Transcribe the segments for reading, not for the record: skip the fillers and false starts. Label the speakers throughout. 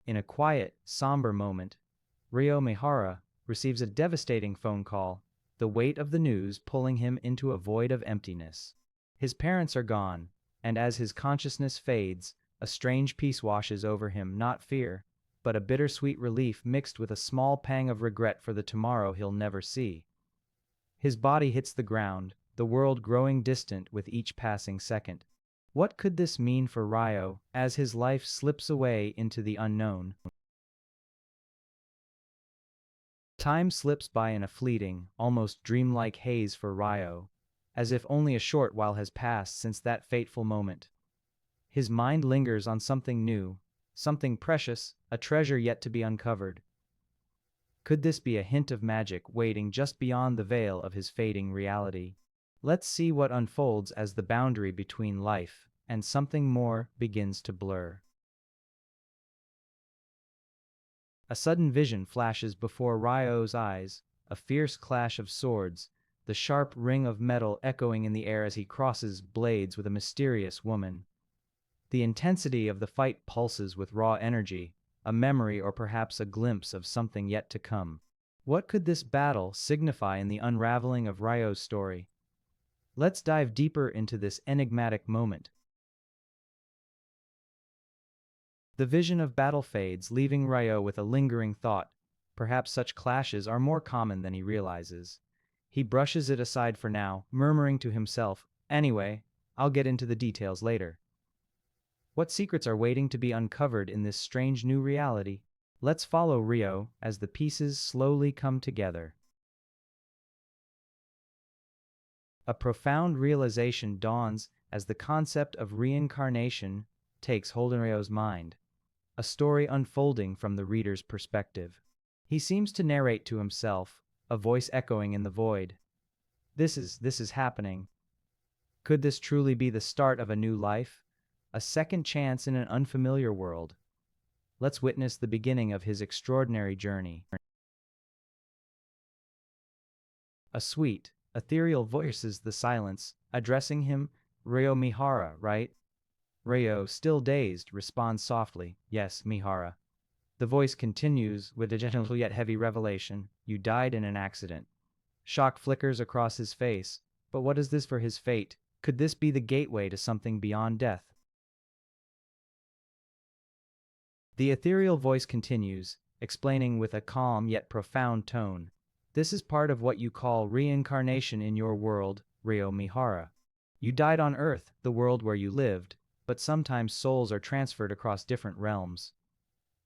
Speaker 1: In a quiet, somber moment, Ryo Mihara receives a devastating phone call, the weight of the news pulling him into a void of emptiness. His parents are gone, and as his consciousness fades, a strange peace washes over him, not fear, but a bittersweet relief mixed with a small pang of regret for the tomorrow he'll never see. His body hits the ground, the world growing distant with each passing second. What could this mean for Ryo as his life slips away into the unknown? Time slips by in a fleeting, almost dreamlike haze for Ryo, as if only a short while has passed since that fateful moment. His mind lingers on something new, something precious, a treasure yet to be uncovered. Could this be a hint of magic waiting just beyond the veil of his fading reality? Let's see what unfolds as the boundary between life and something more begins to blur. A sudden vision flashes before Ryo's eyes, a fierce clash of swords, the sharp ring of metal echoing in the air as he crosses blades with a mysterious woman. The intensity of the fight pulses with raw energy, a memory or perhaps a glimpse of something yet to come. What could this battle signify in the unraveling of Ryo's story? Let's dive deeper into this enigmatic moment. The vision of battle fades, leaving Ryo with a lingering thought. Perhaps such clashes are more common than he realizes. He brushes it aside for now, murmuring to himself, "Anyway, I'll get into the details later." What secrets are waiting to be uncovered in this strange new reality? Let's follow Ryo as the pieces slowly come together. A profound realization dawns as the concept of reincarnation takes hold in Ryo's mind, a story unfolding from the reader's perspective. He seems to narrate to himself, a voice echoing in the void. This is happening. Could this truly be the start of a new life? A second chance in an unfamiliar world? Let's witness the beginning of his extraordinary journey. A sweet, ethereal voices the silence, addressing him, "Ryo Mihara, right?" Ryo, still dazed, responds softly, "Yes, Mihara." The voice continues with a gentle yet heavy revelation, "You died in an accident." Shock flickers across his face, but what is this for his fate? Could this be the gateway to something beyond death? The ethereal voice continues, explaining with a calm yet profound tone, "This is part of what you call reincarnation in your world, Ryo Mihara. You died on Earth, the world where you lived, but sometimes souls are transferred across different realms."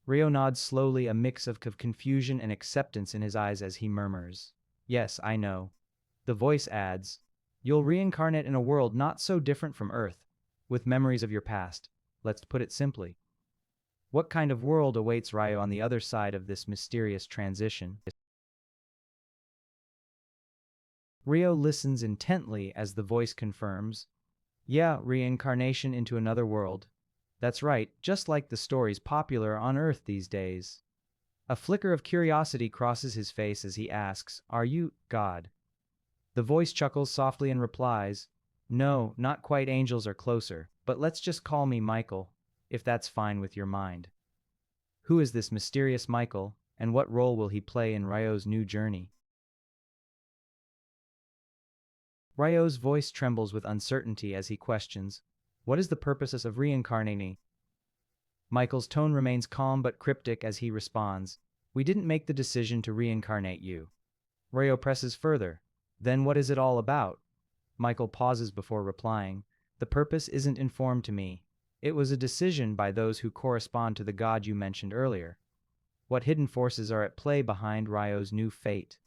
Speaker 1: Ryo nods slowly, a mix of confusion and acceptance in his eyes as he murmurs, "Yes, I know." The voice adds, "You'll reincarnate in a world not so different from Earth, with memories of your past. Let's put it simply." What kind of world awaits Ryo on the other side of this mysterious transition? Ryo listens intently as the voice confirms, "Yeah, reincarnation into another world. That's right, just like the stories popular on Earth these days." A flicker of curiosity crosses his face as he asks, "Are you God?" The voice chuckles softly and replies, "No, not quite, angels are closer, but let's just call me Michael, if that's fine with your mind." Who is this mysterious Michael, and what role will he play in Ryo's new journey? Ryo's voice trembles with uncertainty as he questions, "What is the purpose of reincarnating?" Michael's tone remains calm but cryptic as he responds, "We didn't make the decision to reincarnate you." Ryo presses further, "Then what is it all about?" Michael pauses before replying, "The purpose isn't informed to me. It was a decision by those who correspond to the god you mentioned earlier." What hidden forces are at play behind Ryo's new fate?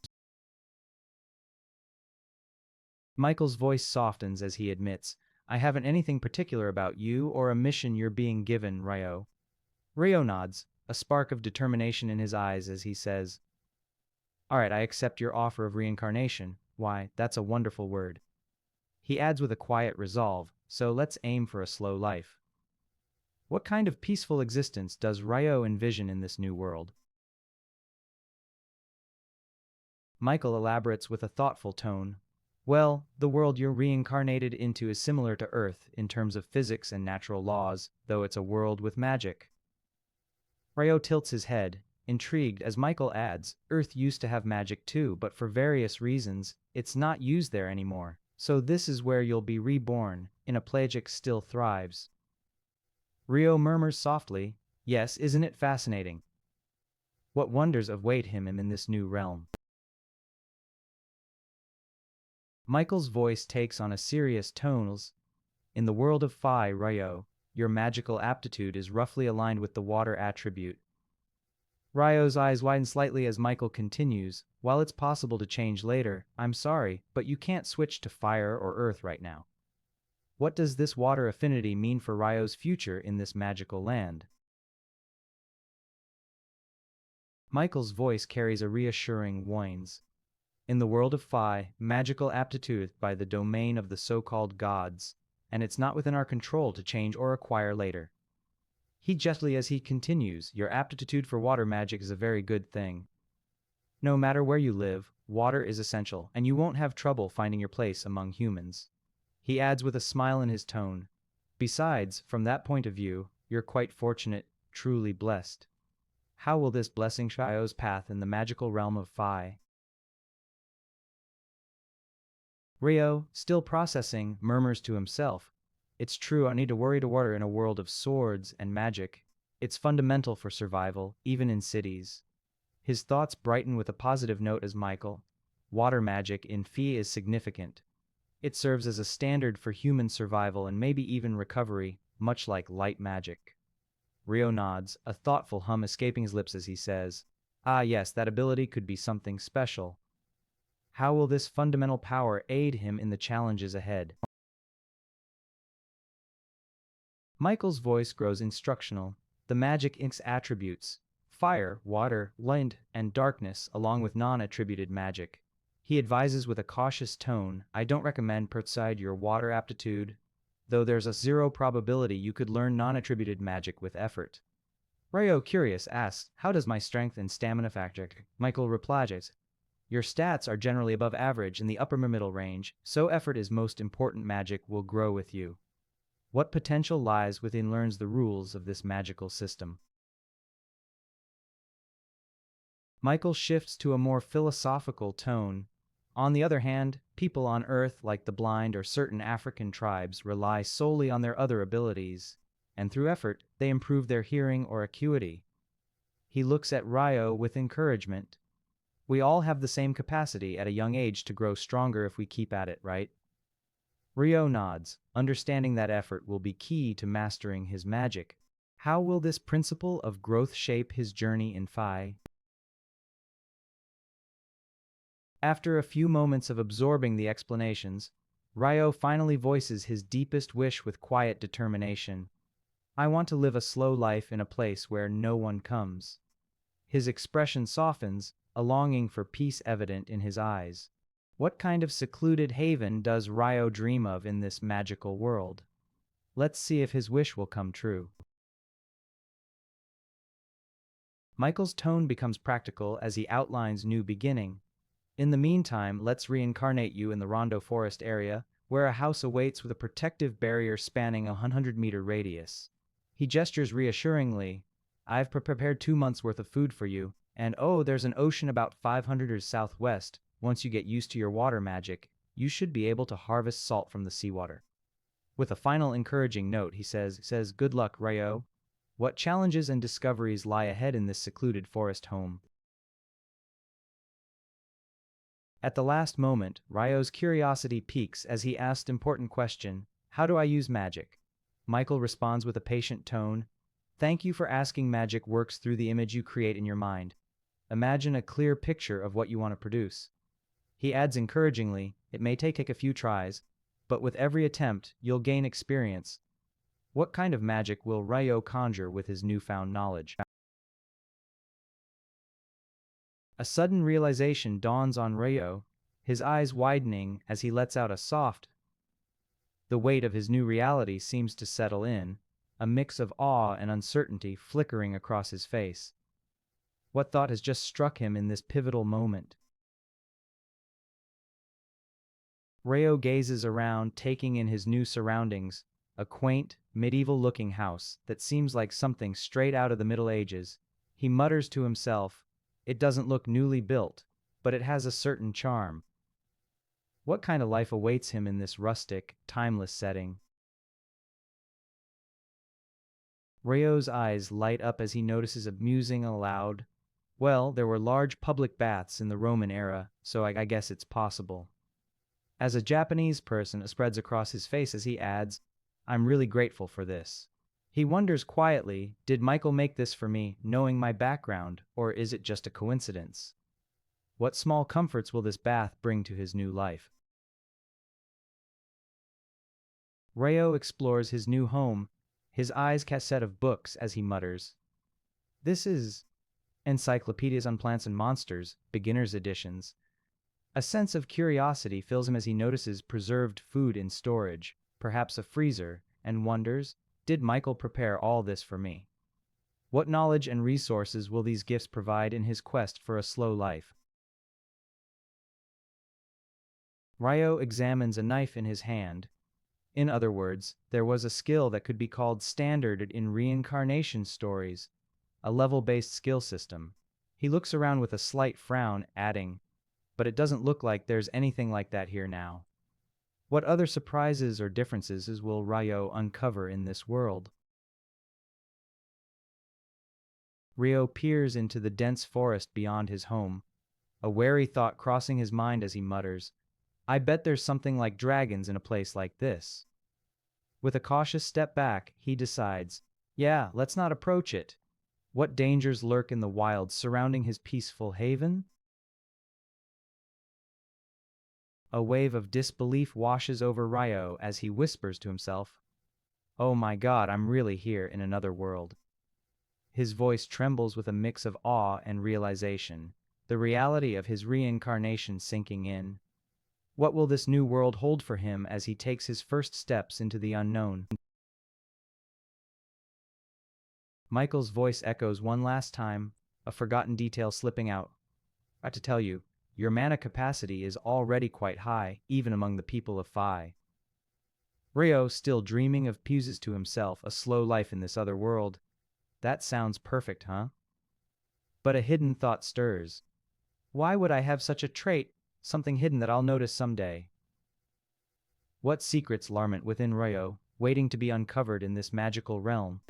Speaker 1: Michael's voice softens as he admits, "I haven't anything particular about you or a mission you're being given, Ryo." Ryo nods, a spark of determination in his eyes as he says, "All right, I accept your offer of reincarnation. Why, that's a wonderful word." He adds with a quiet resolve, "So let's aim for a slow life." What kind of peaceful existence does Ryo envision in this new world? Michael elaborates with a thoughtful tone, "Well, the world you're reincarnated into is similar to Earth in terms of physics and natural laws, though it's a world with magic." Ryo tilts his head, intrigued as Michael adds, Earth used to have magic too, but for various reasons, it's not used there anymore. So this is where you'll be reborn, in a plagic still thrives. Ryo murmurs softly, yes, isn't it fascinating? What wonders await him in this new realm? Michael's voice takes on a serious tone. In the world of Phi, Ryo, your magical aptitude is roughly aligned with the water attribute. Ryo's eyes widen slightly as Michael continues, while it's possible to change later, I'm sorry, but you can't switch to fire or earth right now. What does this water affinity mean for Ryo's future in this magical land? Michael's voice carries a reassuring whines. In the world of Phi, magical aptitude by the domain of the so-called gods, and it's not within our control to change or acquire later. He gently as he continues, your aptitude for water magic is a very good thing. No matter where you live, water is essential, and you won't have trouble finding your place among humans. He adds with a smile in his tone. Besides, from that point of view, you're quite fortunate, truly blessed. How will this blessing Ryo's path in the magical realm of Phi? Ryo, still processing, murmurs to himself. It's true, I need to worry to water in a world of swords and magic. It's fundamental for survival, even in cities. His thoughts brighten with a positive note as Michael. Water magic in Phi is significant. It serves as a standard for human survival and maybe even recovery, much like light magic. Ryo nods, a thoughtful hum escaping his lips as he says, ah yes, that ability could be something special. How will this fundamental power aid him in the challenges ahead? Michael's voice grows instructional. The magic inks attributes, fire, water, wind, and darkness, along with non-attributed magic. He advises with a cautious tone, I don't recommend outside your water aptitude, though there's a 0 probability you could learn non-attributed magic with effort. Ryo, curious, asks, how does my strength and stamina factor? Michael replies, your stats are generally above average in the upper middle range, so effort is most important magic will grow with you. What potential lies within learns the rules of this magical system? Michael shifts to a more philosophical tone. On the other hand, people on Earth, like the blind or certain African tribes, rely solely on their other abilities, and through effort, they improve their hearing or acuity. He looks at Ryo with encouragement. We all have the same capacity at a young age to grow stronger if we keep at it, right? Ryo nods, understanding that effort will be key to mastering his magic. How will this principle of growth shape his journey in Phi? After a few moments of absorbing the explanations, Ryo finally voices his deepest wish with quiet determination. I want to live a slow life in a place where no one comes. His expression softens, a longing for peace evident in his eyes. What kind of secluded haven does Ryo dream of in this magical world? Let's see if his wish will come true. Michael's tone becomes practical as he outlines new beginning. In the meantime, let's reincarnate you in the Rondo Forest area, where a house awaits with a protective barrier spanning a 100-meter radius. He gestures reassuringly. I've prepared 2 months' worth of food for you, and oh, there's an ocean about 500 meters southwest. Once you get used to your water magic, you should be able to harvest salt from the seawater. With a final encouraging note, he says, good luck, Ryo. What challenges and discoveries lie ahead in this secluded forest home? At the last moment, Ryo's curiosity piques as he asks important question, how do I use magic? Michael responds with a patient tone, thank you for asking. Magic works through the image you create in your mind. Imagine a clear picture of what you want to produce. He adds encouragingly, it may take a few tries, but with every attempt, you'll gain experience. What kind of magic will Ryo conjure with his newfound knowledge? A sudden realization dawns on Ryo, his eyes widening as he lets out a soft. The weight of his new reality seems to settle in, a mix of awe and uncertainty flickering across his face. What thought has just struck him in this pivotal moment? Ryo gazes around, taking in his new surroundings, a quaint, medieval-looking house that seems like something straight out of the Middle Ages. He mutters to himself, "It doesn't look newly built, but it has a certain charm." What kind of life awaits him in this rustic, timeless setting? Ryo's eyes light up as he notices a musing aloud. Well, there were large public baths in the Roman era, so I guess it's possible. As a Japanese person spreads across his face as he adds, "I'm really grateful for this." He wonders quietly, did Michael make this for me, knowing my background, or is it just a coincidence? What small comforts will this bath bring to his new life? Ryo explores his new home, his eyes cast set of books as he mutters, "This is Encyclopedias on Plants and Monsters, Beginner's Editions." A sense of curiosity fills him as he notices preserved food in storage, perhaps a freezer, and wonders, did Michael prepare all this for me? What knowledge and resources will these gifts provide in his quest for a slow life? Ryo examines a knife in his hand. In other words, there was a skill that could be called standard in reincarnation stories, a level-based skill system. He looks around with a slight frown, adding, "But it doesn't look like there's anything like that here now." What other surprises or differences will Ryo uncover in this world? Ryo peers into the dense forest beyond his home, a wary thought crossing his mind as he mutters, "I bet there's something like dragons in a place like this." With a cautious step back, he decides, "Yeah, let's not approach it." What dangers lurk in the wilds surrounding his peaceful haven? A wave of disbelief washes over Ryo as he whispers to himself, "Oh my God, I'm really here in another world." His voice trembles with a mix of awe and realization, the reality of his reincarnation sinking in. What will this new world hold for him as he takes his first steps into the unknown? Michael's voice echoes one last time, a forgotten detail slipping out. "I have to tell you, your mana capacity is already quite high, even among the people of Phi." Ryo, still dreaming of, muses to himself, a slow life in this other world. That sounds perfect, huh? But a hidden thought stirs. Why would I have such a trait, something hidden that I'll notice someday? What secrets lament within Ryo, waiting to be uncovered in this magical realm?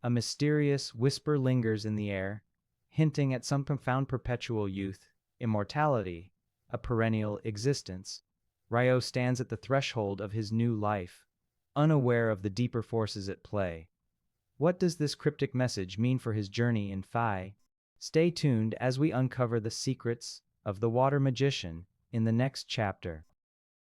Speaker 1: A mysterious whisper lingers in the air, hinting at some profound perpetual youth, immortality, a perennial existence. Ryo stands at the threshold of his new life, unaware of the deeper forces at play. What does this cryptic message mean for his journey in Phi? Stay tuned as we uncover the secrets of the Water Magician in the next chapter.